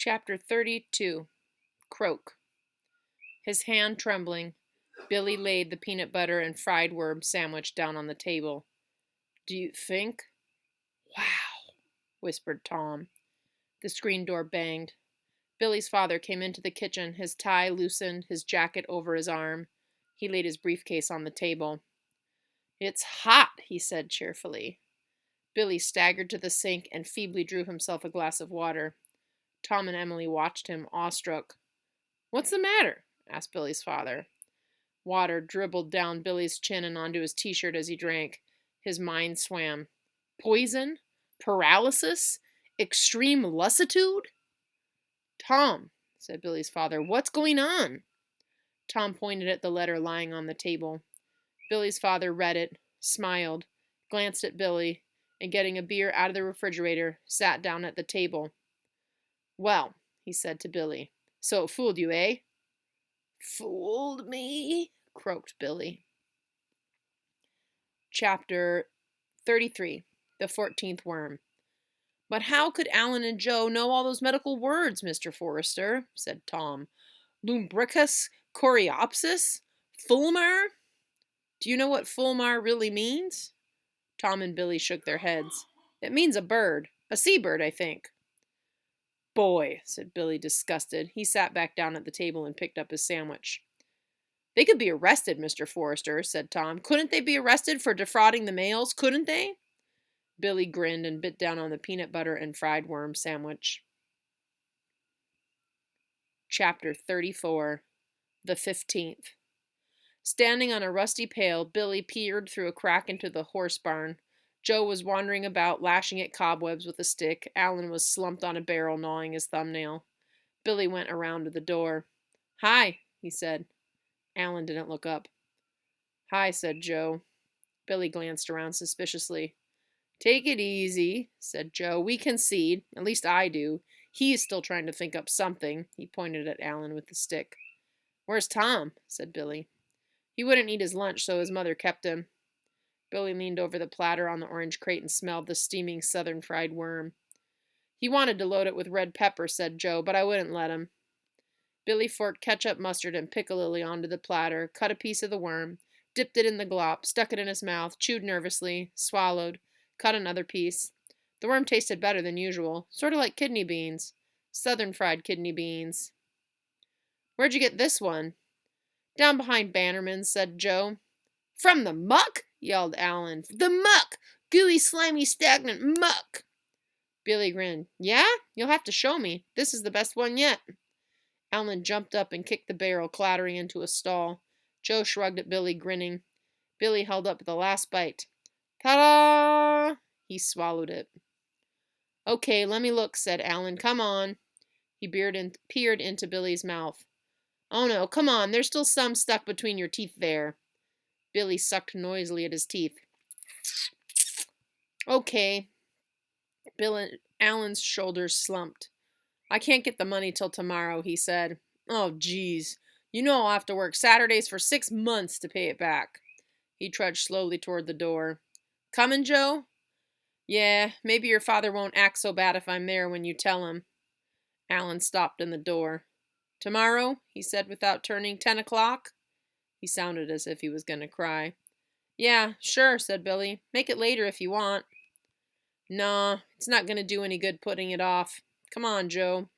Chapter 32. Croak. His hand trembling, Billy laid the peanut butter and fried worm sandwich down on the table. "Do you think—" "Wow," whispered Tom. The screen door banged. Billy's father came into the kitchen, his tie loosened, his jacket over his arm. He laid his briefcase on the table. "It's hot," he said cheerfully. Billy staggered to the sink and feebly drew himself a glass of water. Tom and Emily watched him, awestruck. "What's the matter?" asked Billy's father. Water dribbled down Billy's chin and onto his t-shirt as he drank. His mind swam. Poison? Paralysis? Extreme lassitude? "Tom," said Billy's father, "what's going on?" Tom pointed at the letter lying on the table. Billy's father read it, smiled, glanced at Billy, and getting a beer out of the refrigerator, sat down at the table. "Well," he said to Billy, "so it fooled you, eh?" "Fooled me?" croaked Billy. Chapter 33. The 14th Worm. "But how could Alan and Joe know all those medical words, Mr. Forrester?" said Tom. "Lumbricus coreopsis? Fulmar? Do you know what fulmar really means?" Tom and Billy shook their heads. "It means a bird. A seabird, I think." "Boy," said Billy, disgusted. He sat back down at the table and picked up his sandwich. "They could be arrested, Mr. Forrester," said Tom. "Couldn't they be arrested for defrauding the mails? Couldn't they?" Billy grinned and bit down on the peanut butter and fried worm sandwich. Chapter 34. The 15th. Standing on a rusty pail, Billy peered through a crack into the horse barn. Joe was wandering about, lashing at cobwebs with a stick. Alan was slumped on a barrel, gnawing his thumbnail. Billy went around to the door. "Hi," he said. Alan didn't look up. "Hi," said Joe. Billy glanced around suspiciously. "Take it easy," said Joe. "We concede. At least I do. He's still trying to think up something." He pointed at Alan with the stick. "Where's Tom?" said Billy. "He wouldn't eat his lunch, so his mother kept him." Billy leaned over the platter on the orange crate and smelled the steaming southern fried worm. "He wanted to load it with red pepper," said Joe, "but I wouldn't let him." Billy forked ketchup, mustard, and piccalilli onto the platter, cut a piece of the worm, dipped it in the glop, stuck it in his mouth, chewed nervously, swallowed, cut another piece. The worm tasted better than usual, sort of like kidney beans. Southern fried kidney beans. "Where'd you get this one?" "Down behind Bannerman's," said Joe. "From the muck?" yelled Alan. "The muck! Gooey, slimy, stagnant muck!" Billy grinned. "Yeah? You'll have to show me. This is the best one yet." Alan jumped up and kicked the barrel, clattering into a stall. Joe shrugged at Billy, grinning. Billy held up the last bite. "Ta-da!" He swallowed it. "Okay, let me look," said Alan. "Come on." He peered into Billy's mouth. "Oh no, come on, there's still some stuck between your teeth there." Billy sucked noisily at his teeth. "Okay." Alan's shoulders slumped. "I can't get the money till tomorrow," he said. "Oh, geez. You know I'll have to work Saturdays for 6 months to pay it back." He trudged slowly toward the door. "Coming, Joe?" "Yeah, maybe your father won't act so bad if I'm there when you tell him." Alan stopped in the door. "Tomorrow?" he said without turning. 10 o'clock? He sounded as if he was going to cry. "Yeah, sure," said Billy. "Make it later if you want." "Nah, it's not going to do any good putting it off. Come on, Joe."